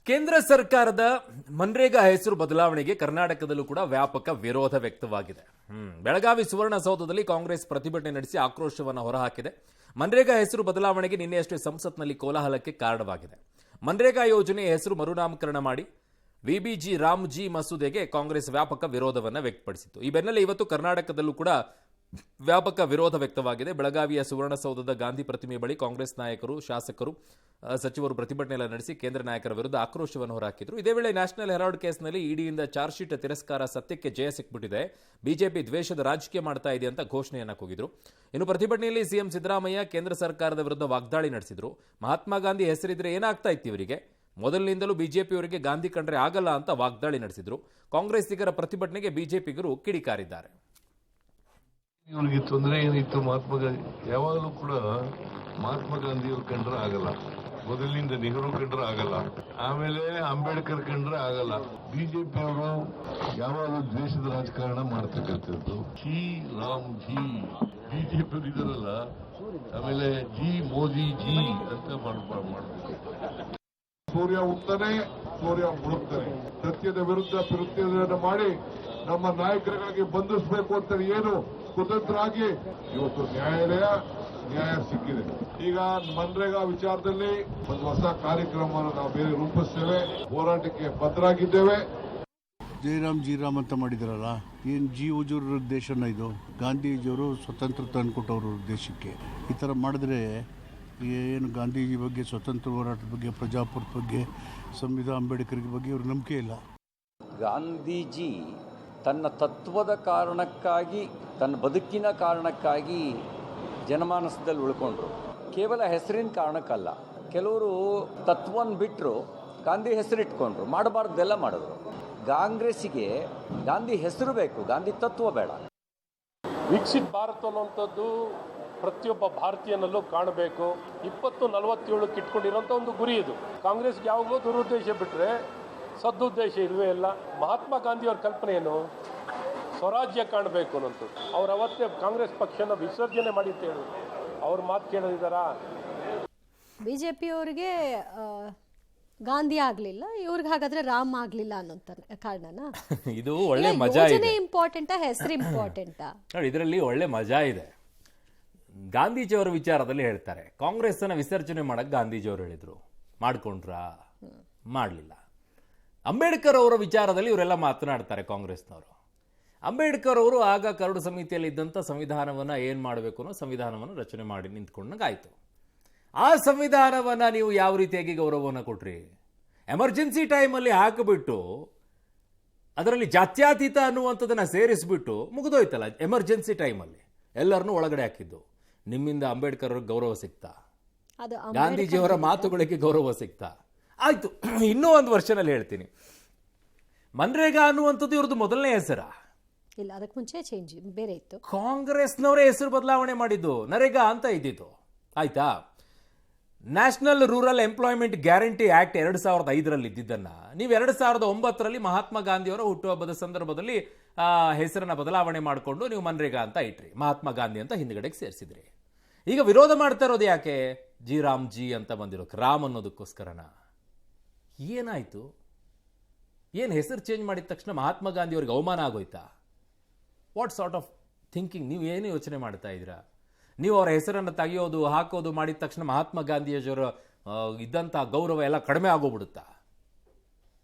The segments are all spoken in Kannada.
ಕೇಂದ್ರ ಸರ್ಕಾರದ ಮನ್ರೇಗಾ ಹೆಸರು ಬದಲಾವಣೆಗೆ ಕರ್ನಾಟಕದಲ್ಲೂ ಕೂಡ ವ್ಯಾಪಕ ವಿರೋಧ ವ್ಯಕ್ತವಾಗಿದೆ. ಬೆಳಗಾವಿ ಸುವರ್ಣಸೌಧದಲ್ಲಿ ಕಾಂಗ್ರೆಸ್ ಪ್ರತಿಭಟನೆ ನಡೆಸಿ ಆಕ್ರೋಶವನ್ನು ಹೊರಹಾಕಿದೆ. ಮನ್ರೇಗಾ ಹೆಸರು ಬದಲಾವಣೆಗೆ ನಿನ್ನೆಯಷ್ಟೇ ಸಂಸತ್ನಲ್ಲಿ ಕೋಲಾಹಲಕ್ಕೆ ಕಾರಣವಾಗಿದೆ. ಮನ್ರೇಗಾ ಯೋಜನೆ ಹೆಸರು ಮರುನಾಮಕರಣ ಮಾಡಿ ವಿಬಿಜಿ ರಾಮ್ಜಿ ಮಸೂದೆಗೆ ಕಾಂಗ್ರೆಸ್ ವ್ಯಾಪಕ ವಿರೋಧವನ್ನು ವ್ಯಕ್ತಪಡಿಸಿತ್ತು. ಈ ಬೆನ್ನಲ್ಲೇ ಇವತ್ತು ಕರ್ನಾಟಕದಲ್ಲೂ ಕೂಡ ವ್ಯಾಪಕ ವಿರೋಧ ವ್ಯಕ್ತವಾಗಿದೆ. ಬೆಳಗಾವಿಯ ಸುವರ್ಣಸೌಧದ ಗಾಂಧಿ ಪ್ರತಿಮೆ ಬಳಿ ಕಾಂಗ್ರೆಸ್ ನಾಯಕರು, ಶಾಸಕರು, ಸಚಿವರು ಪ್ರತಿಭಟನೆ ನಡೆಸಿ ಕೇಂದ್ರ ನಾಯಕರ ವಿರುದ್ಧ ಆಕ್ರೋಶವನ್ನು ಹೊರಹಾಕಿದರು. ಇದೇ ವೇಳೆ ನ್ಯಾಷನಲ್ ಹೆರಾಲ್ಡ್ ಕೇಸ್ನಲ್ಲಿ ಇಡಿಯಿಂದ ಚಾರ್ಜ್ ಶೀಟ್ ತಿರಸ್ಕಾರ, ಸತ್ಯಕ್ಕೆ ಜಯ ಸಿಕ್ಬಿಟ್ಟಿದೆ, ಬಿಜೆಪಿ ದ್ವೇಷದ ರಾಜಕೀಯ ಮಾಡ್ತಾ ಇದೆ ಅಂತ ಘೋಷಣೆಯನ್ನು ಕೂಗಿದ್ರು. ಇನ್ನು ಪ್ರತಿಭಟನೆಯಲ್ಲಿ ಸಿಎಂ ಸಿದ್ದರಾಮಯ್ಯ ಕೇಂದ್ರ ಸರ್ಕಾರದ ವಿರುದ್ಧ ವಾಗ್ದಾಳಿ ನಡೆಸಿದ್ರು. ಮಹಾತ್ಮ ಗಾಂಧಿ ಹೆಸರಿದ್ರೆ ಏನಾಗ್ತಾ ಇತ್ತು ಇವರಿಗೆ, ಮೊದಲಿನಿಂದಲೂ ಬಿಜೆಪಿಯವರಿಗೆ ಗಾಂಧಿ ಕಂಡ್ರೆ ಆಗಲ್ಲ ಅಂತ ವಾಗ್ದಾಳಿ ನಡೆಸಿದ್ರು. ಕಾಂಗ್ರೆಸ್ಸಿಗರ ಪ್ರತಿಭಟನೆಗೆ ಬಿಜೆಪಿಗರು ಕಿಡಿಕಾರಿದ್ದಾರೆ. ಇವನಿಗೆ ತೊಂದರೆ ಏನಿತ್ತು, ಮಹಾತ್ಮ ಗಾಂಧಿ ಯಾವಾಗಲೂ ಕೂಡ ಮಹಾತ್ಮ ಗಾಂಧಿಯವ್ರು ಕಂಡ್ರೆ ಆಗಲ್ಲ, ಮೊದಲಿನಿಂದ ನೆಹರು ಕಂಡ್ರೆ ಆಗಲ್ಲ, ಆಮೇಲೆ ಅಂಬೇಡ್ಕರ್ ಕಂಡ್ರೆ ಆಗಲ್ಲ. ಬಿಜೆಪಿಯವರು ಯಾವಾಗಲೂ ದ್ವೇಷದ ರಾಜಕಾರಣ ಮಾಡ್ತಕ್ಕಂಥದ್ದು. ಜಿ ರಾಮ್ ಜಿ ಬಿಜೆಪಿಯವರು ಇದಾರಲ್ಲ, ಆಮೇಲೆ ಜಿ ಮೋದಿ ಜಿ ಅಂತ ಮಾಡಬೇಕು. ಸೂರ್ಯ ಹುಟ್ಟತಾನೆ, ಸೂರ್ಯ ಮುಳುಗ್ತಾನೆ. ಸತ್ಯದ ವಿರುದ್ಧ ಪ್ರತಿಭಟನೆ ಮಾಡಿ ನಮ್ಮ ನಾಯಕರುಗಳಿಗೆ ಬಂಧಿಸಬೇಕು ಅಂತ ಏನು ಕುತಂತ್ರವಾಗಿ ಇವತ್ತು ನ್ಯಾಯ ಸಿಕ್ಕಿದೆ. ಈಗ ಮನ್ರೇಗಾ ವಿಚಾರದಲ್ಲಿ ಒಂದು ಹೊಸ ಕಾರ್ಯಕ್ರಮವನ್ನು ನಾವು ಬೇರೆ ರೂಪಿಸ್ತೇವೆ, ಹೋರಾಟಕ್ಕೆ ಬದ್ಧರಾಗಿದ್ದೇವೆ. ಜೈರಾಮ್ ಅಂತ ಮಾಡಿದಾರಲ್ಲ, ಏನು ಜಿ ಹುಜೂರ್ ದೇಶನ ಇದು? ಗಾಂಧೀಜಿಯವರು ಸ್ವತಂತ್ರ ತಂದುಕೊಟ್ಟವರು ದೇಶಕ್ಕೆ. ಈ ಥರ ಮಾಡಿದ್ರೆ ಏನು ಗಾಂಧೀಜಿ ಬಗ್ಗೆ, ಸ್ವತಂತ್ರ ಹೋರಾಟದ ಬಗ್ಗೆ, ಪ್ರಜಾಪ್ರಭುತ್ವದ ಬಗ್ಗೆ, ಸಂವಿಧಾನ ಅಂಬೇಡ್ಕರ್ ಬಗ್ಗೆ ಇವ್ರ ನಂಬಿಕೆ ಇಲ್ಲ. ಗಾಂಧೀಜಿ ತನ್ನ ತತ್ವದ ಕಾರಣಕ್ಕಾಗಿ, ತನ್ನ ಬದುಕಿನ ಕಾರಣಕ್ಕಾಗಿ ಜನಮಾನಸದಲ್ಲಿ ಉಳ್ಕೊಂಡ್ರು. ಕೇವಲ ಹೆಸರಿನ ಕಾರಣಕ್ಕಲ್ಲ. ಕೆಲವರು ತತ್ವವನ್ನು ಬಿಟ್ಟರು, ಗಾಂಧಿ ಹೆಸರಿಟ್ಕೊಂಡ್ರು, ಮಾಡಬಾರ್ದೆಲ್ಲ ಮಾಡಿದ್ರು. ಕಾಂಗ್ರೆಸ್ಸಿಗೆ ಗಾಂಧಿ ಹೆಸರು ಬೇಕು, ಗಾಂಧಿ ತತ್ವ ಬೇಡ. ವಿಕಸಿತ ಭಾರತ ಅನ್ನುವಂಥದ್ದು ಪ್ರತಿಯೊಬ್ಬ ಭಾರತೀಯನಲ್ಲೂ ಕಾಣಬೇಕು. 2047 ಇಟ್ಕೊಂಡಿರೋಂಥ ಒಂದು ಗುರಿ ಇದು. ಕಾಂಗ್ರೆಸ್ಗೆ ಯಾವಾಗಲೂ ದುರುದ್ದೇಶ ಬಿಟ್ಟರೆ ಸದುದ್ದೇಶ ಇಲ್ಲವೇ ಇಲ್ಲ. ಮಹಾತ್ಮ ಗಾಂಧಿಯವ್ರ ಕಲ್ಪನೆ ಏನು? ಸ್ವರಾಜ್ಯ ಕಾಣಬೇಕು ಅನ್ನೋಂಥದ್ದು. ಅವ್ರು ಅವತ್ತೇ ಕಾಂಗ್ರೆಸ್ ಪಕ್ಷನ ವಿಸರ್ಜನೆ ಮಾಡಿ ಅಂತ ಹೇಳಿ ಅವ್ರ ಮಾತು ಕೇಳೋದಿದ್ದಾರಾ? ಬಿಜೆಪಿಯವರಿಗೆ ಗಾಂಧಿ ಆಗ್ಲಿಲ್ಲ, ಇವ್ರಿಗೆ ಹಾಗಾದ್ರೆ ರಾಮ್ ಆಗ್ಲಿಲ್ಲ ಅನ್ನೋ ಕಾರಣನಾ? ಇದು ಒಳ್ಳೆ ಮಜಾ ಇದೆ. ಇಂಪಾರ್ಟೆಂಟಾ, ಹೆಸರು ಇಂಪಾರ್ಟೆಂಟಾ? ನೋಡಿ, ಇದರಲ್ಲಿ ಒಳ್ಳೆ ಮಜಾ ಇದೆ. ಗಾಂಧೀಜಿಯವರ ವಿಚಾರದಲ್ಲಿ ಹೇಳ್ತಾರೆ, ಕಾಂಗ್ರೆಸ್ ಅನ್ನ ವಿಸರ್ಜನೆ ಮಾಡಕ್ ಗಾಂಧೀಜಿಯವರು ಹೇಳಿದ್ರು, ಮಾಡ್ಕೊಂಡ್ರಾ? ಮಾಡಲಿಲ್ಲ. ಅಂಬೇಡ್ಕರ್ ಅವರ ವಿಚಾರದಲ್ಲಿ ಇವರೆಲ್ಲ ಮಾತನಾಡ್ತಾರೆ ಕಾಂಗ್ರೆಸ್ನವರು. ಅಂಬೇಡ್ಕರ್ ಅವರು ಆಗ ಕರಡು ಸಮಿತಿಯಲ್ಲಿ ಇದ್ದಂಥ ಸಂವಿಧಾನವನ್ನು ಏನು ಮಾಡಬೇಕು ಅನ್ನೋ ಸಂವಿಧಾನವನ್ನು ರಚನೆ ಮಾಡಿ ನಿಂತ್ಕೊಂಡಾಗಾಯ್ತು. ಆ ಸಂವಿಧಾನವನ್ನು ನೀವು ಯಾವ ರೀತಿಯಾಗಿ ಗೌರವವನ್ನು ಕೊಟ್ರಿ? ಎಮರ್ಜೆನ್ಸಿ ಟೈಮಲ್ಲಿ ಹಾಕಿಬಿಟ್ಟು ಅದರಲ್ಲಿ ಜಾತ್ಯತೀತ ಅನ್ನುವಂಥದ್ದನ್ನು ಸೇರಿಸ್ಬಿಟ್ಟು ಮುಗಿದೋಯ್ತಲ್ಲ. ಎಮರ್ಜೆನ್ಸಿ ಟೈಮಲ್ಲಿ ಎಲ್ಲರನ್ನೂ ಒಳಗಡೆ ಹಾಕಿದ್ದು. ನಿಮ್ಮಿಂದ ಅಂಬೇಡ್ಕರ್ ಅವ್ರಿಗೆ ಗೌರವ ಸಿಗ್ತಾ? ಗಾಂಧೀಜಿಯವರ ಮಾತುಗಳಿಗೆ ಗೌರವ ಸಿಗ್ತಾ? ಆಯ್ತು, ಇನ್ನೂ ಒಂದು ವರ್ಷನಲ್ಲಿ ಹೇಳ್ತೀನಿ, ಮನ್ರೇಗಾ ಅನ್ನುವಂಥದ್ದು ಇವ್ರದ್ದು ಮೊದಲನೇ ಹೆಸರ ಇಲ್ಲ, ಅದಕ್ಕೆ ಮುಂಚೆ ಚೇಂಜ್ ಬೇರೆ ಇತ್ತು. ಕಾಂಗ್ರೆಸ್ನವರೇ ಹೆಸರು ಬದಲಾವಣೆ ಮಾಡಿದ್ದು, ನರೇಗಾ ಅಂತ ಇದ್ದಿತ್ತು. ಆಯ್ತಾ? National rural employment guarantee act 2005ರಲ್ಲಿ ಇದ್ದಿದ್ದನ್ನ ನೀವು 2009ರಲ್ಲಿ ಮಹಾತ್ಮ ಗಾಂಧಿಯವರ ಹುಟ್ಟುಹಬ್ಬದ ಸಂದರ್ಭದಲ್ಲಿ ಹೆಸರನ್ನ ಬದಲಾವಣೆ ಮಾಡಿಕೊಂಡು ನೀವು ಮನ್ರೇಗಾ ಅಂತ ಇಟ್ರಿ, ಮಹಾತ್ಮ ಗಾಂಧಿ ಅಂತ ಹಿಂದ್ಗಡೆಗೆ ಸೇರಿಸಿದ್ರಿ. ಈಗ ವಿರೋಧ ಮಾಡ್ತಾ ಇರೋದು ಯಾಕೆ? ಜಿ ರಾಮ್ ಜಿ ಅಂತ ಬಂದಿರೋಕೆ, ರಾಮ್ ಅನ್ನೋದಕ್ಕೋಸ್ಕರನ? ಏನಾಯ್ತು? ಏನು ಹೆಸರು ಚೇಂಜ್ ಮಾಡಿದ ತಕ್ಷಣ ಮಹಾತ್ಮ ಗಾಂಧಿ ಅವ್ರಿಗೆ ಅವಮಾನ ಆಗೋಯ್ತಾ? What sort of thinking? ನೀವು ಏನು ಯೋಚನೆ ಮಾಡ್ತಾ ಇದ್ದೀರಾ? ನೀವು ಅವರ ಹೆಸರನ್ನು ತೆಗೆಯೋದು, ಹಾಕೋದು ಮಾಡಿದ ತಕ್ಷಣ ಮಹಾತ್ಮ ಗಾಂಧಿಯವರ ಇದ್ದಂಥ ಗೌರವ ಎಲ್ಲ ಕಡಿಮೆ ಆಗೋಗ್ಬಿಡುತ್ತಾ?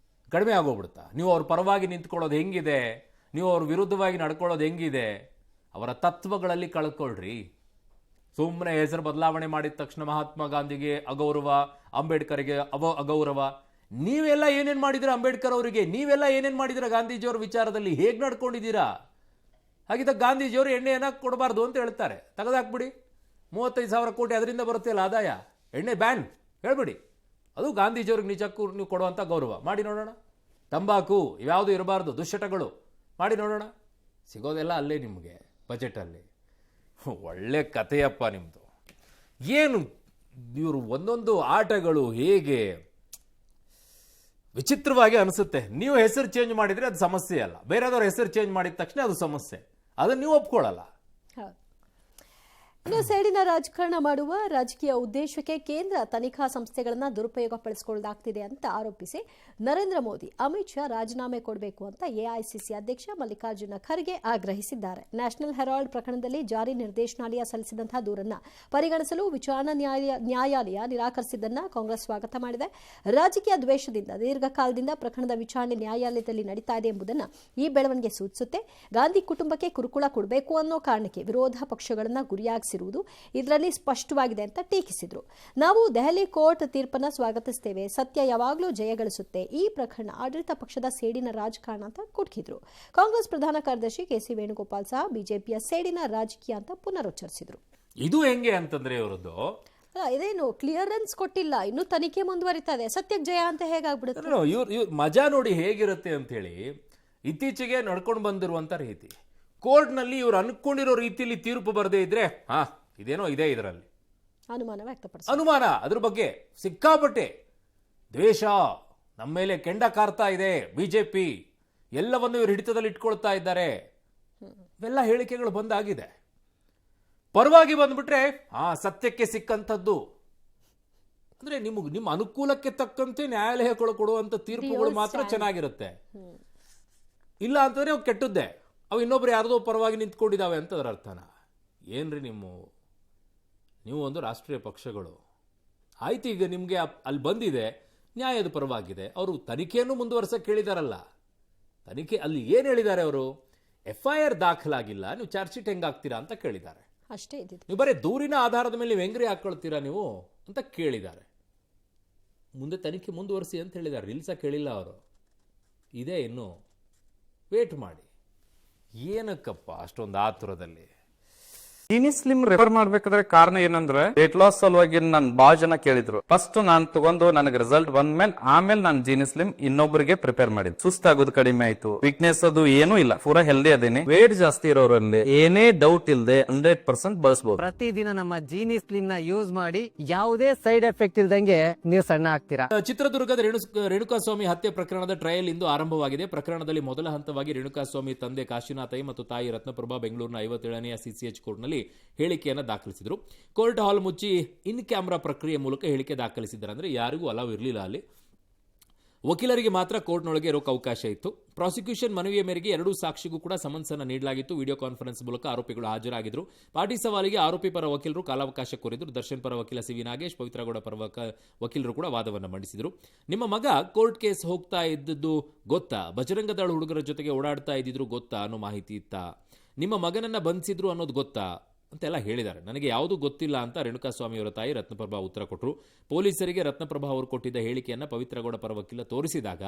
ನೀವು ಅವ್ರ ಪರವಾಗಿ ನಿಂತ್ಕೊಳ್ಳೋದು ಹೆಂಗಿದೆ, ನೀವು ಅವ್ರ ವಿರುದ್ಧವಾಗಿ ನಡ್ಕೊಳ್ಳೋದು ಹೆಂಗಿದೆ? ಅವರ ತತ್ವಗಳಲ್ಲಿ ಕಳ್ಕೊಳ್ರಿ. ಸುಮ್ಮನೆ ಹೆಸರು ಬದಲಾವಣೆ ಮಾಡಿದ ತಕ್ಷಣ ಮಹಾತ್ಮ ಗಾಂಧಿಗೆ ಅಗೌರವ, ಅಂಬೇಡ್ಕರ್ಗೆ ಅಗೌರವ. ನೀವೆಲ್ಲ ಏನೇನು ಮಾಡಿದಿರ ಅಂಬೇಡ್ಕರ್ ಅವರಿಗೆ? ನೀವೆಲ್ಲ ಏನೇನು ಮಾಡಿದಿರ ಗಾಂಧೀಜಿಯವರ ವಿಚಾರದಲ್ಲಿ? ಹೇಗೆ ನಡ್ಕೊಂಡಿದ್ದೀರಾ? ಹಾಗಿದ್ದ ಗಾಂಧೀಜಿಯವರು ಎಣ್ಣೆಯನ್ನು ಕೊಡಬಾರ್ದು ಅಂತ ಹೇಳ್ತಾರೆ, ತೆಗೆದಾಕ್ಬಿಡಿ. 35,000 ಕೋಟಿ ಅದರಿಂದ ಬರುತ್ತೆ ಅಲ್ಲ ಆದಾಯ. ಎಣ್ಣೆ ಬ್ಯಾನ್ ಹೇಳ್ಬಿಡಿ. ಅದು ಗಾಂಧೀಜಿಯವ್ರಿಗೆ ನಿಜಕ್ಕೂ ನೀವು ಕೊಡುವಂಥ ಗೌರವ. ಮಾಡಿ ನೋಡೋಣ. ತಂಬಾಕು ಇವ್ಯಾವುದು ಇರಬಾರ್ದು, ದುಶ್ಚಟಗಳು ಮಾಡಿ ನೋಡೋಣ. ಸಿಗೋದೆಲ್ಲ ಅಲ್ಲೇ ನಿಮಗೆ ಬಜೆಟಲ್ಲಿ. ಒಳ್ಳೆ ಕಥೆಯಪ್ಪ ನಿಮ್ಮದು. ಏನು ಇವರು ಒಂದೊಂದು ಆಟಗಳು ಹೇಗೆ ವಿಚಿತ್ರವಾಗಿ ಅನಿಸುತ್ತೆ. ನೀವು ಹೆಸರು ಚೇಂಜ್ ಮಾಡಿದರೆ ಅದು ಸಮಸ್ಯೆ ಅಲ್ಲ, ಬೇರೆದವ್ರ ಹೆಸರು ಚೇಂಜ್ ಮಾಡಿದ ತಕ್ಷಣ ಅದು ಸಮಸ್ಯೆ. ಅದನ್ನು ನೀವು ಒಪ್ಕೊಳ್ಳಲ್ಲ. ಇನ್ನು ಸೇಡಿನ ರಾಜಕಾರಣ ಮಾಡುವ ರಾಜಕೀಯ ಉದ್ದೇಶಕ್ಕೆ ಕೇಂದ್ರ ತನಿಖಾ ಸಂಸ್ಥೆಗಳನ್ನ ದುರುಪಯೋಗಪಡಿಸಿಕೊಳ್ಳಲಾಗ್ತಿದೆ ಅಂತ ಆರೋಪಿಸಿ ನರೇಂದ್ರ ಮೋದಿ ಅಮಿತ್ ಶಾ ರಾಜೀನಾಮೆ ಕೊಡಬೇಕು ಅಂತ ಎಐಸಿಸಿ ಅಧ್ಯಕ್ಷ ಮಲ್ಲಿಕಾರ್ಜುನ ಖರ್ಗೆ ಆಗ್ರಹಿಸಿದ್ದಾರೆ. ನ್ಯಾಷನಲ್ ಹೆರಾಲ್ಡ್ ಪ್ರಕರಣದಲ್ಲಿ ಜಾರಿ ನಿರ್ದೇಶನಾಲಯ ಸಲ್ಲಿಸಿದಂತಹ ದೂರನ್ನ ಪರಿಗಣಿಸಲು ವಿಚಾರಣಾ ನ್ಯಾಯಾಲಯ ನಿರಾಕರಿಸಿದ್ದನ್ನ ಕಾಂಗ್ರೆಸ್ ಸ್ವಾಗತ ಮಾಡಿದೆ. ರಾಜಕೀಯ ದ್ವೇಷದಿಂದ ದೀರ್ಘಕಾಲದಿಂದ ಪ್ರಕರಣದ ವಿಚಾರಣೆ ನ್ಯಾಯಾಲಯದಲ್ಲಿ ನಡೀತಾ ಇದೆ ಎಂಬುದನ್ನು ಈ ಬೆಳವಣಿಗೆ ಸೂಚಿಸುತ್ತೆ. ಗಾಂಧಿ ಕುಟುಂಬಕ್ಕೆ ಕಿರುಕುಳ ಕೊಡಬೇಕು ಅನ್ನೋ ಕಾರಣಕ್ಕೆ ವಿರೋಧ ಪಕ್ಷಗಳನ್ನ ಗುರಿಯಾಗಿಸಿರುವುದು ಇದರಲ್ಲಿ ಸ್ಪಷ್ಟವಾಗಿದೆ ಅಂತ ಟೀಕಿಸಿದ್ರು. ನಾವು ದೆಹಲಿ ಕೋರ್ಟ್ ತೀರ್ಪನ್ನ ಸ್ವಾಗತಿಸುತ್ತೇವೆ, ಸತ್ಯ ಯಾವಾಗಲೂ ಜಯಗಳಿಸುತ್ತೆ, ಈ ಪ್ರಕರಣ ಆಡಳಿತ ಪಕ್ಷದ ಸೇಡಿನ ರಾಜಕಾರಣ ಅಂತ ಕುಟುಕಿದ್ರು. ಕಾಂಗ್ರೆಸ್ ಪ್ರಧಾನ ಕಾರ್ಯದರ್ಶಿ ಕೆಸಿ ವೇಣುಗೋಪಾಲ್ ಸಹ ಬಿಜೆಪಿಯ ಸೇಡಿನ ರಾಜಕೀಯ ಅಂತ ಪುನರುಚ್ಚರಿಸಿದ್ರು. ಇದು ಹೆಂಗೆ ಅಂತಂದ್ರೆ ಇವರದ್ದು ಇದೇನು ಕ್ಲಿಯರೆನ್ಸ್ ಕೊಟ್ಟಿಲ್ಲ, ಇನ್ನು ತನಿಖೆ ಮುಂದುವರಿತಾ ಇದೆ, ಸತ್ಯಕ್ಕೆ ಜಯ ಅಂತ ಹೇಗಾಗ್ಬಿಡುತ್ತೆ. ಇವ್ರ ಮಜಾ ನೋಡಿ ಹೇಗಿರುತ್ತೆ ಅಂತ ಹೇಳಿ ಇತ್ತೀಚೆಗೆ ನಡ್ಕೊಂಡು ಬಂದಿರುವಂತ ರೀತಿ ಕೋರ್ಟ್ನಲ್ಲಿ ಇವ್ರು ಅನ್ಕೊಂಡಿರೋ ರೀತಿಯಲ್ಲಿ ತೀರ್ಪು ಬರದೇ ಇದ್ರೆ ಇದೇನೋ ಇದೆ ಇದರಲ್ಲಿ ಅನುಮಾನ ವ್ಯಕ್ತಪಡಿಸ ಅನುಮಾನ ಅದ್ರ ಬಗ್ಗೆ ಸಿಕ್ಕಾಪಟ್ಟೆ ದ್ವೇಷ ನಮ್ಮ ಮೇಲೆ ಕೆಂಡ ಕಾರ್ತಾ ಇದೆ, ಬಿಜೆಪಿ ಎಲ್ಲವನ್ನು ಇವರು ಹಿಡಿತದಲ್ಲಿ ಇಟ್ಕೊಳ್ತಾ ಇದ್ದಾರೆ, ಇವೆಲ್ಲ ಹೇಳಿಕೆಗಳು ಬಂದಾಗಿದೆ. ಪರವಾಗಿ ಬಂದ್ಬಿಟ್ರೆ ಸತ್ಯಕ್ಕೆ ಸಿಕ್ಕಂಥದ್ದು ಅಂದ್ರೆ ನಿಮ್ಮ ಅನುಕೂಲಕ್ಕೆ ತಕ್ಕಂತೆ ನ್ಯಾಯಾಲಯಗಳು ಕೊಡುವಂತ ತೀರ್ಪುಗಳು ಮಾತ್ರ ಚೆನ್ನಾಗಿರುತ್ತೆ. ಇಲ್ಲ ಅಂತಂದ್ರೆ ಅವು ಕೆಟ್ಟದ್ದೇ, ಅವು ಇನ್ನೊಬ್ರು ಯಾರ್ದೋ ಪರವಾಗಿ ನಿಂತ್ಕೊಂಡಿದ್ದಾವೆ ಅಂತ ಅದರ ಅರ್ಥನ. ಏನ್ರಿ ನೀವು ಒಂದು ರಾಷ್ಟ್ರೀಯ ಪಕ್ಷಗಳು ಆಯ್ತು, ಈಗ ನಿಮಗೆ ಅಲ್ಲಿ ಬಂದಿದೆ, ನ್ಯಾಯದ ಪರವಾಗಿದೆ, ಅವರು ತನಿಖೆಯನ್ನು ಮುಂದುವರ್ಸಕ್ಕೆ ಹೇಳಿದಾರಲ್ಲ. ತನಿಖೆ ಅಲ್ಲಿ ಏನು ಹೇಳಿದ್ದಾರೆ ಅವರು, FIR ದಾಖಲಾಗಿಲ್ಲ, ನೀವು ಚಾರ್ಜ್ ಶೀಟ್ ಹೆಂಗಾಗ್ತೀರಾ ಅಂತ ಕೇಳಿದ್ದಾರೆ ಅಷ್ಟೇ. ನೀವು ಬರೀ ದೂರಿನ ಆಧಾರದ ಮೇಲೆ ನೀವು ಹೆಂಗ್ರಿ ಹಾಕೊಳ್ತೀರಾ ನೀವು ಅಂತ ಕೇಳಿದ್ದಾರೆ. ಮುಂದೆ ತನಿಖೆ ಮುಂದುವರಿಸಿ ಅಂತ ಹೇಳಿದ್ದಾರೆ, ನಿಲ್ಸಕ್ಕೆ ಹೇಳಿಲ್ಲ ಅವರು. ಇದೇ ಇನ್ನು ವೇಟ್ ಮಾಡಿ. ಏನಕ್ಕಪ್ಪ ಅಷ್ಟೊಂದು ಆತುರದಲ್ಲಿ? ಜೀನಿ ಸ್ಲಿಮ್ ರೆಫರ್ ಮಾಡ್ಬೇಕಾದ್ರೆ ಕಾರಣ ಏನಂದ್ರೆ ವೇಟ್ ಲಾಸ್ ಸಲುವಾಗಿ ನನ್ ಬಾಳ ಜನ ಕೇಳಿದ್ರು. ಫಸ್ಟ್ ನಾನ್ ತಗೊಂಡು ನನಗೆ ರಿಸಲ್ಟ್ ಬಂದ್ಮೇಲೆ ಆಮೇಲೆ ನಾನು ಜೀನಿ ಸ್ಲಿಮ್ ಇನ್ನೊಬ್ಬರಿಗೆ ಪ್ರಿಪೇರ್ ಮಾಡಿದ್. ಸುಸ್ತಾಗೋದು ಕಡಿಮೆ ಆಯ್ತು, ವೀಕ್ನೆಸ್ ಅದು ಏನೂ ಇಲ್ಲ, ಪೂರಾ ಹೆಲ್ದಿ ಅದೇನೆ. ವೇಟ್ ಜಾಸ್ತಿ ಇರೋರಲ್ಲಿ ಏನೇ ಡೌಟ್ ಇಲ್ಲದೆ 100% ಬಳಸಬಹುದು. ಪ್ರತಿದಿನ ನಮ್ಮ ಜೀನಿ ಸ್ಲಿಮ್ ನ ಯೂಸ್ ಮಾಡಿ ಯಾವುದೇ ಸೈಡ್ ಎಫೆಕ್ಟ್ ಇಲ್ದಂಗೆ ನೀವು ಸಣ್ಣ ಆಗ್ತೀರಾ. ಚಿತ್ರದುರ್ಗದ ರೇಣುಕಾಸ್ವಾಮಿ ಹತ್ಯೆ ಪ್ರಕರಣದ ಟ್ರಯಲ್ ಇಂದು ಆರಂಭವಾಗಿದೆ. ಪ್ರಕರಣದಲ್ಲಿ ಮೊದಲ ಹಂತವಾಗಿ ರೇಣುಕಾಸ್ವಾಮಿ ತಂದೆ ಕಾಶಿನಾಥೈ ಮತ್ತು ತಾಯಿ ರತ್ನಪ್ರಭಾ ಬೆಂಗಳೂರಿನ 57ನೇ CCH ಕೋರ್ಟ್ನಲ್ಲಿ ಹೇಳಿಕೆಯನ್ನು ದಾಖಲಿಸಿದರು. ಕೋರ್ಟ್ ಹಾಲ್ ಮುಚ್ಚಿ ಇನ್ ಕ್ಯಾಮ್ರಾ ಪ್ರಕ್ರಿಯೆ ಮೂಲಕ ಹೇಳಿಕೆ ದಾಖಲಿಸಿದ್ದಾರೆ. ಅಂದರೆ ಯಾರಿಗೂ ಅಲಾವ್ ಇರಲಿಲ್ಲ ಅಲ್ಲಿ. ವಕೀಲರಿಗೆ ಮಾತ್ರ ಕೋರ್ಟ್ನೊಳಗೆ ಇರೋಕೆ ಅವಕಾಶ ಇತ್ತು. ಪ್ರಾಸಿಕ್ಯೂಷನ್ ಮನವಿಯ ಮೇರೆಗೆ ಎರಡೂ ಸಾಕ್ಷಿಗೂ ಕೂಡ ಸಮನ್ಸ್ ಅನ್ನು ನೀಡಲಾಗಿತ್ತು. ವಿಡಿಯೋ ಕಾನ್ಫರೆನ್ಸ್ ಮೂಲಕ ಆರೋಪಿಗಳು ಹಾಜರಾಗಿದ್ದರು. ಪಾಟಿ ಸವಾಲಿಗೆ ಆರೋಪಿ ಪರ ವಕೀಲರು ಕಾಲಾವಕಾಶ ಕೋರಿದ್ರು. ದರ್ಶನ್ ಪರ ವಕೀಲ CV ನಾಗೇಶ್, ಪವಿತ್ರಗೌಡ ಪರ ವಕೀಲರು ಕೂಡ ವಾದವನ್ನು ಮಂಡಿಸಿದರು. ನಿಮ್ಮ ಮಗ ಕೋರ್ಟ್ ಕೇಸ್ ಹೋಗ್ತಾ ಇದ್ದದ್ದು ಗೊತ್ತಾ? ಬಜರಂಗ ದಳ ಹುಡುಗರ ಜೊತೆಗೆ ಓಡಾಡ್ತಾ ಇದ್ದಿದ್ರು ಗೊತ್ತಾ ಅನ್ನೋ ಮಾಹಿತಿ ಇತ್ತಾ? ನಿಮ್ಮ ಮಗನನ್ನ ಬಂಧಿಸಿದ್ರು ಅನ್ನೋದು ಗೊತ್ತಾ ಅಂತೆಲ್ಲ ಹೇಳಿದ್ದಾರೆ. ನನಗೆ ಯಾವುದೂ ಗೊತ್ತಿಲ್ಲ ಅಂತ ರೇಣುಕಾಸ್ವಾಮಿ ಅವರ ತಾಯಿ ರತ್ನಪ್ರಭಾ ಉತ್ತರ ಕೊಟ್ಟರು. ಪೊಲೀಸರಿಗೆ ರತ್ನಪ್ರಭಾ ಅವರು ಕೊಟ್ಟಿದ್ದ ಹೇಳಿಕೆಯನ್ನು ಪವಿತ್ರಗೌಡ ಪರ ವಕೀಲ ತೋರಿಸಿದಾಗ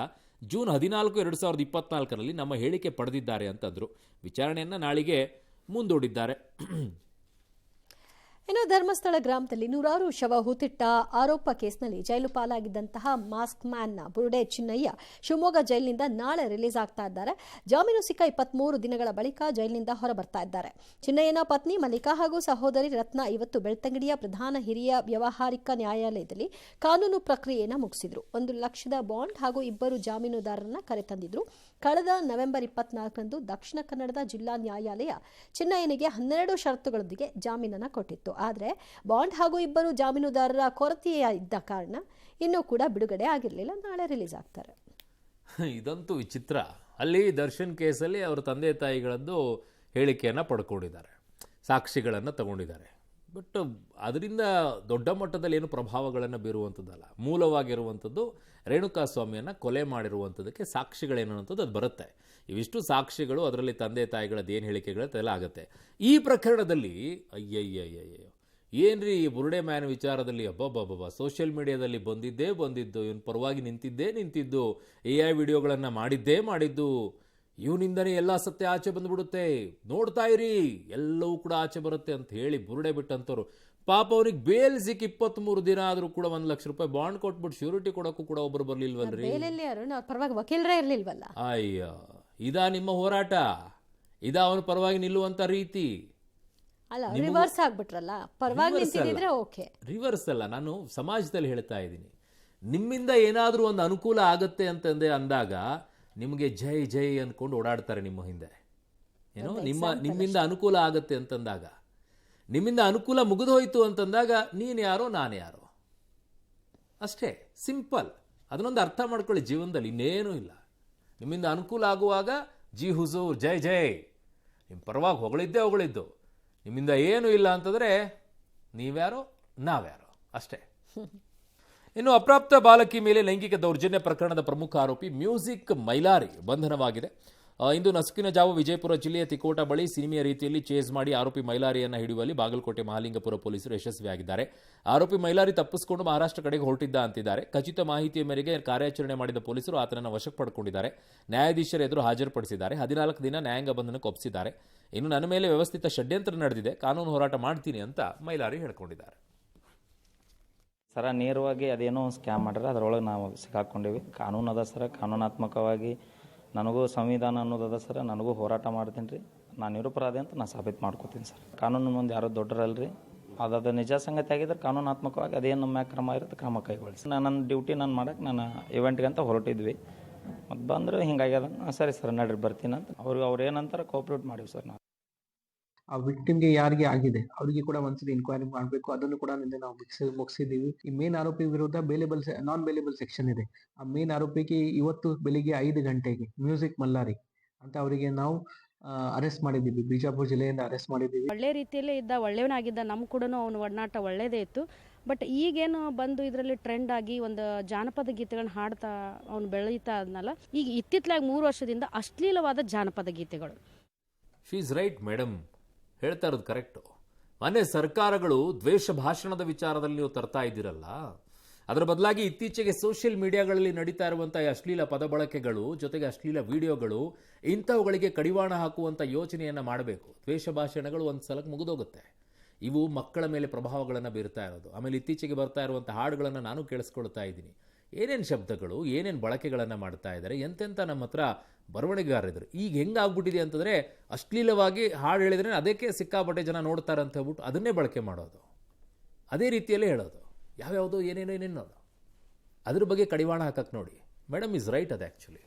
ಜೂನ್ 14, 2024ರಲ್ಲಿ ನಮ್ಮ ಹೇಳಿಕೆ ಪಡೆದಿದ್ದಾರೆ ಅಂತಂದ್ರು. ವಿಚಾರಣೆಯನ್ನು ನಾಳೆಗೆ ಮುಂದೂಡಿದ್ದಾರೆ. ಇನ್ನು ಧರ್ಮಸ್ಥಳ ಗ್ರಾಮದಲ್ಲಿ ನೂರಾರು ಶವ ಹೂತಿಟ್ಟ ಆರೋಪ ಕೇಸ್ನಲ್ಲಿ ಜೈಲು ಪಾಲಾಗಿದ್ದಂತಹ ಮಾಸ್ಕ್ ಮ್ಯಾನ್ನ ಬುರುಡೆ ಚಿನ್ನಯ್ಯ ಶಿವಮೊಗ್ಗ ಜೈಲಿನಿಂದ ನಾಳೆ ರಿಲೀಸ್ ಆಗ್ತಾ ಇದ್ದಾರೆ. ಜಾಮೀನು ಸಿಕ್ಕ 23 ದಿನಗಳ ಬಳಿಕ ಜೈಲಿನಿಂದ ಹೊರಬರ್ತಾ ಇದ್ದಾರೆ. ಚಿನ್ನಯ್ಯನ ಪತ್ನಿ ಮಲ್ಲಿಕಾ ಹಾಗೂ ಸಹೋದರಿ ರತ್ನ ಇವತ್ತು ಬೆಳ್ತಂಗಡಿಯ ಪ್ರಧಾನ ಹಿರಿಯ ವ್ಯವಹಾರಿಕ ನ್ಯಾಯಾಲಯದಲ್ಲಿ ಕಾನೂನು ಪ್ರಕ್ರಿಯೆಯನ್ನು ಮುಗಿಸಿದ್ರು. 1 ಲಕ್ಷದ ಬಾಂಡ್ ಹಾಗೂ 2 ಜಾಮೀನುದಾರರನ್ನ ಕರೆತಂದಿದ್ರು. ಕಳೆದ ನವೆಂಬರ್ 24ರಂದು ದಕ್ಷಿಣ ಕನ್ನಡದ ಜಿಲ್ಲಾ ನ್ಯಾಯಾಲಯ ಚಿನ್ನಯ್ಯನಿಗೆ 12 ಷರತ್ತುಗಳೊಂದಿಗೆ ಜಾಮೀನನ್ನು ಕೊಟ್ಟಿತ್ತು. ಆದರೆ ಬಾಂಡ್ ಹಾಗೂ 2 ಜಾಮೀನುದಾರರ ಕೊರತೆಯ ಇದ್ದ ಕಾರಣ ಇನ್ನೂ ಕೂಡ ಬಿಡುಗಡೆ ಆಗಿರಲಿಲ್ಲ. ನಾಳೆ ರಿಲೀಸ್ ಆಗ್ತಾರೆ. ಇದಂತೂ ವಿಚಿತ್ರ. ಅಲ್ಲಿ ದರ್ಶನ್ ಕೇಸಲ್ಲಿ ಅವರ ತಂದೆ ತಾಯಿಗಳದ್ದು ಹೇಳಿಕೆಯನ್ನು ಪಡ್ಕೊಂಡಿದ್ದಾರೆ, ಸಾಕ್ಷಿಗಳನ್ನು ತಗೊಂಡಿದ್ದಾರೆ. ಬಟ್ ಅದರಿಂದ ದೊಡ್ಡ ಮಟ್ಟದಲ್ಲಿ ಏನು ಪ್ರಭಾವಗಳನ್ನು ಬೀರುವಂಥದ್ದಲ್ಲ. ಮೂಲವಾಗಿರುವಂಥದ್ದು ರೇಣುಕಾಸ್ವಾಮಿಯನ್ನು ಕೊಲೆ ಮಾಡಿರುವಂಥದ್ದಕ್ಕೆ ಸಾಕ್ಷಿಗಳೇನು ಅನ್ನೋಂಥದ್ದು ಅದು ಬರುತ್ತೆ. ಇವಿಷ್ಟು ಸಾಕ್ಷಿಗಳು, ಅದರಲ್ಲಿ ತಂದೆ ತಾಯಿಗಳದ್ದು ಏನು ಹೇಳಿಕೆಗಳದ್ದೆಲ್ಲ ಆಗುತ್ತೆ. ಈ ಪ್ರಕರಣದಲ್ಲಿ ಅಯ್ಯಯ್ಯಯ್ಯಯ್ಯೋ ಏನ್ರಿ ಈ ಬುರುಡೆ ಮ್ಯಾನ್ ವಿಚಾರದಲ್ಲಿ ಅಬ್ಬಬ್ಬಬ್ಬ ಸೋಷಿಯಲ್ ಮೀಡಿಯಾದಲ್ಲಿ ಬಂದಿದ್ದು, ಇವನು ಪರವಾಗಿ ನಿಂತಿದ್ದು, AI ವಿಡಿಯೋಗಳನ್ನು ಮಾಡಿದ್ದು, ಇವನಿಂದನೇ ಎಲ್ಲ ಸತ್ಯ ಆಚೆ ಬಂದ್ಬಿಡುತ್ತೆ, ನೋಡ್ತಾ ಇರಿ ಎಲ್ಲವೂ ಕೂಡ ಆಚೆ ಬರುತ್ತೆ ಅಂತ ಹೇಳಿ ಬುರುಡೆ ಬಿಟ್ಟಂತವ್ರು. ಪಾಪ ಅವ್ರಿಗೆ ಬೇಲ್ ಸಿಕ್ಕಿ 23 ದಿನ ಆದರೂ ಕೂಡ 1 ಲಕ್ಷ ರೂಪಾಯಿ ಬಾಂಡ್ ಕೊಟ್ಬಿಟ್ಟು ಶ್ಯೂರಿಟಿ ಕೊಡೋಕ್ಕೂ ಕೂಡ ಒಬ್ಬರು ಬರ್ಲಿಲ್ವಲ್ರಿ. ಪರವಾಗಿ ವಕೀಲರೇ ಇರ್ಲಿಲ್ವಲ್ಲ. ಅಯ್ಯ, ಇದಾ ನಿಮ್ಮ ಹೋರಾಟ? ಇದಾ ಅವನ ಪರವಾಗಿ ನಿಲ್ಲುವಂತ ರೀತಿ? ಅಲ್ಲ, ರಿವರ್ಸ್ ಆಗ್ಬಿಟ್ರಲ್ಲ. ಪರವಾಗಿ ನಿಂತಿದ್ರೆ ಓಕೆ, ರಿವರ್ಸ್ ಅಲ್ಲ. ನಾನು ಸಮಾಜದಲ್ಲಿ ಹೇಳ್ತಾ ಇದ್ದೀನಿ, ನಿಮ್ಮಿಂದ ಏನಾದರೂ ಒಂದು ಅನುಕೂಲ ಆಗತ್ತೆ ಅಂತಂದೆ ಅಂದಾಗ ನಿಮಗೆ ಜೈ ಜೈ ಅಂದ್ಕೊಂಡು ಓಡಾಡ್ತಾರೆ ನಿಮ್ಮ ಹಿಂದೆ. ಏನೋ ನಿಮ್ಮಿಂದ ಅನುಕೂಲ ಆಗತ್ತೆ ಅಂತಂದಾಗ ನಿಮ್ಮಿಂದ ಅನುಕೂಲ ಮುಗಿದೋಯ್ತು ಅಂತಂದಾಗ ನೀನು ಯಾರೋ ನಾನು ಯಾರೋ ಅಷ್ಟೇ, ಸಿಂಪಲ್. ಅದನ್ನೊಂದು ಅರ್ಥ ಮಾಡ್ಕೊಳ್ಳಿ ಜೀವನದಲ್ಲಿ, ಇನ್ನೇನೂ ಇಲ್ಲ. ನಿಮ್ಮಿಂದ ಅನುಕೂಲ ಆಗುವಾಗ ಜಿ ಹುಜೂರ್, ಜೈ ಜೈ, ನಿಮ್ಮ ಪರವಾಗಿ ಹೊಗಳಿದ್ದು. ನಿಮ್ಮಿಂದ ಏನೂ ಇಲ್ಲ ಅಂತಂದರೆ ನೀವ್ಯಾರೋ ನಾವ್ಯಾರೋ ಅಷ್ಟೇ. ಇನ್ನು ಅಪ್ರಾಪ್ತ ಬಾಲಕಿ ಮೇಲೆ ಲೈಂಗಿಕ ದೌರ್ಜನ್ಯ ಪ್ರಕರಣದ ಪ್ರಮುಖ ಆರೋಪಿ ಮ್ಯೂಸಿಕ್ ಮೈಲಾರಿ ಬಂಧನವಾಗಿದೆ. ಇಂದು ನಸುಕಿನ ಜಾವ ವಿಜಯಪುರ ಜಿಲ್ಲೆಯ ತಿಕೋಟ ಬಳಿ ಸಿನಿಮೆಯ ರೀತಿಯಲ್ಲಿ ಚೇಸ್ ಮಾಡಿ ಆರೋಪಿ ಮೈಲಾರಿಯನ್ನು ಹಿಡಿಯುವಲ್ಲಿ ಬಾಗಲಕೋಟೆ ಮಹಾಲಿಂಗಪುರ ಪೊಲೀಸರು ಯಶಸ್ವಿಯಾಗಿದ್ದಾರೆ. ಆರೋಪಿ ಮೈಲಾರಿ ತಪ್ಪಿಸಿಕೊಂಡು ಮಹಾರಾಷ್ಟ್ರ ಕಡೆಗೆ ಹೊರಟಿದ್ದ ಅಂತಿದ್ದಾರೆ. ಖಚಿತ ಮಾಹಿತಿಯ ಮೇರೆಗೆ ಕಾರ್ಯಾಚರಣೆ ಮಾಡಿದ ಪೊಲೀಸರು ಆತನನ್ನು ವಶಕ್ಕೆ ಪಡ್ಕೊಂಡಿದ್ದಾರೆ. ನ್ಯಾಯಾಧೀಶರ ಎದುರು ಹಾಜರುಪಡಿಸಿದ್ದಾರೆ. 14 ದಿನ ನ್ಯಾಯಾಂಗ ಬಂಧನಕ್ಕೆ ಒಪ್ಪಿಸಿದ್ದಾರೆ. ಇನ್ನು ನನ್ನ ಮೇಲೆ ವ್ಯವಸ್ಥಿತ ಷಡ್ಯಂತ್ರ ನಡೆದಿದೆ, ಕಾನೂನು ಹೋರಾಟ ಮಾಡ್ತೀನಿ ಅಂತ ಮೈಲಾರಿ ಹೇಳ್ಕೊಂಡಿದ್ದಾರೆ. ಸರ ನೇರವಾಗಿ ಅದೇನೋ ಸ್ಕ್ಯಾಮ್ ಮಾಡ್ರೆ ಅದರೊಳಗೆ ನಾವು ಸಿಕ್ಕಾಕ್ಕೊಂಡಿವಿ. ಕಾನೂನು ಅದ ಸರ, ಕಾನೂನಾತ್ಮಕವಾಗಿ ನನಗೂ ಸಂವಿಧಾನ ಅನ್ನೋದದ ಸರ, ನನಗೂ ಹೋರಾಟ ಮಾಡ್ತೀನಿ ರೀ. ನಾನು ನಿರಪರಾಧಿ ಅಂತ ನಾನು ಸಾಬೀತು ಮಾಡ್ಕೋತೀನಿ ಸರ್. ಕಾನೂನು ಮುಂದೆ ಯಾರೋ ದೊಡ್ಡರಲ್ರಿ, ಅದಾದ ನಿಜ ಸಂಗತಿ ಆಗಿದ್ರೆ ಕಾನೂನಾತ್ಮಕವಾಗಿ ಅದೇನು ನಮ್ಮ ಮ್ಯಾಗ ಕ್ರಮ ಇರುತ್ತೆ ಕ್ರಮ ಕೈಗೊಳಿಸಿ. ನನ್ನ ಡ್ಯೂಟಿ ನಾನು ಮಾಡೋಕ್ಕೆ ನಾನು ಇವೆಂಟ್ಗೆ ಅಂತ ಹೊರಟಿದ್ವಿ. ಮತ್ತು ಬಂದರೆ ಹಿಂಗಾಗ್ಯದ, ಸರಿ ಸರ್ ನಡ್ರಿ ಬರ್ತೀನಿ ಅಂತ ಅವ್ರು ಏನಂತಾರೆ ಕೋಆಪ್ರೇಟ್ ಮಾಡಿವಿ ಸರ್. ನಾವು ಆ ವಿಕ್ಟಿಮ್ಗೆ ಯಾರಿಗೆ ಆಗಿದೆ ಅವರಿಗೆ ಕೂಡ ಒಂದ್ಸರಿ ಇನ್ಕ್ವೈರಿ ಮಾಡಬೇಕು. ಅದನ್ನು ಕೂಡ ನಿನ್ನೆ ನಾವು ಮುಗಿಸಿದ್ದೀವಿ. ಈ ಮೇನ್ ಆರೋಪಿ ವಿರುದ್ಧ ನಾನ್ ಬೇಲೇಬಲ್ ಸೆಕ್ಷನ್ ಇದೆ. ಆ ಮೇನ್ ಆರೋಪಿಗೆ ಇವತ್ತು ಬೆಳಿಗ್ಗೆ 5 ಗಂಟೆಗೆ ಮ್ಯೂಸಿಕ್ ಮಲ್ಲಾರಿ ಅಂತ ಅವರಿಗೆ ನಾವು ಅರೆಸ್ಟ್ ಮಾಡಿದ್ದೀವಿ. ಬಿಜಾಪುರ ಜಿಲ್ಲೆಯಿಂದ ಅರೆಸ್ಟ್ ಮಾಡಿದ್ದೀವಿ. ಒಳ್ಳೆ ರೀತಿಯಲ್ಲೇ ಇದ್ದ, ಒಳ್ಳೆಯವನಾಗಿದ್ದ, ನಮ್ಮ ಕೂಡ ಅವನ ಒಡನಾಟ ಒಳ್ಳೇದೇ ಇತ್ತು. ಬಟ್ ಈಗೇನು ಬಂದು ಇದರಲ್ಲಿ ಟ್ರೆಂಡ್ ಆಗಿ ಒಂದು ಜಾನಪದ ಗೀತೆಗಳನ್ನ ಹಾಡ್ತಾ ಅವ್ನು ಬೆಳೀತಾ ಅದನ್ನಲ್ಲ, ಈಗ ಇತ್ತಿತ್ತಲಾಗಿ 3 ವರ್ಷದಿಂದ ಅಶ್ಲೀಲವಾದ ಜಾನಪದ ಗೀತೆಗಳು. ಶಿ ಇಸ್ ರೈಟ್ ಮೇಡಮ್, ಹೇಳ್ತಾ ಇರೋದು ಕರೆಕ್ಟು. ಮೊನ್ನೆ ಸರ್ಕಾರಗಳು ದ್ವೇಷ ಭಾಷಣದ ವಿಚಾರದಲ್ಲಿ ನೀವು ತರ್ತಾ ಇದ್ದೀರಲ್ಲ, ಅದರ ಬದಲಾಗಿ ಇತ್ತೀಚೆಗೆ ಸೋಷಿಯಲ್ ಮೀಡಿಯಾಗಳಲ್ಲಿ ನಡೀತಾ ಇರುವಂಥ ಅಶ್ಲೀಲ ಪದ ಬಳಕೆಗಳು ಜೊತೆಗೆ ಅಶ್ಲೀಲ ವಿಡಿಯೋಗಳು ಇಂಥವುಗಳಿಗೆ ಕಡಿವಾಣ ಹಾಕುವಂಥ ಯೋಚನೆಯನ್ನು ಮಾಡಬೇಕು. ದ್ವೇಷ ಭಾಷಣಗಳು ಒಂದು ಸಲಕ್ಕೆ ಮುಗಿದೋಗುತ್ತೆ. ಇವು ಮಕ್ಕಳ ಮೇಲೆ ಪ್ರಭಾವಗಳನ್ನು ಬೀರ್ತಾ ಇರೋದು. ಆಮೇಲೆ ಇತ್ತೀಚೆಗೆ ಬರ್ತಾ ಇರುವಂಥ ಹಾಡುಗಳನ್ನು ನಾನು ಕೇಳಿಸ್ಕೊಳ್ತಾ ಇದ್ದೀನಿ. ಏನೇನು ಶಬ್ದಗಳು, ಏನೇನು ಬಳಕೆಗಳನ್ನು ಮಾಡ್ತಾ ಇದ್ದಾರೆ, ಎಂತೆಂಥ ನಮ್ಮ ಹತ್ರ ಬರವಣಿಗೆಗಾರರಿದ್ರು. ಈಗ ಹೆಂಗಾಗ್ಬಿಟ್ಟಿದೆ ಅಂತಂದರೆ ಅಶ್ಲೀಲವಾಗಿ ಹಾಡು ಹೇಳಿದ್ರೆ ಅದಕ್ಕೆ ಸಿಕ್ಕಾಪಟ್ಟೆ ಜನ ನೋಡ್ತಾರೆ ಅಂತ ಹೇಳ್ಬಿಟ್ಟು ಅದನ್ನೇ ಬಳಕೆ ಮಾಡೋದು, ಅದೇ ರೀತಿಯಲ್ಲೇ ಹೇಳೋದು, ಯಾವ್ಯಾವುದೋ ಏನೇನೋ ಅದ್ರ ಬಗ್ಗೆ ಕಡಿವಾಣ ಹಾಕಕ್ಕೆ ನೋಡಿ. ಮೇಡಮ್ ಇಸ್ ರೈಟ್ ಅದು ಆ್ಯಕ್ಚುಲಿ.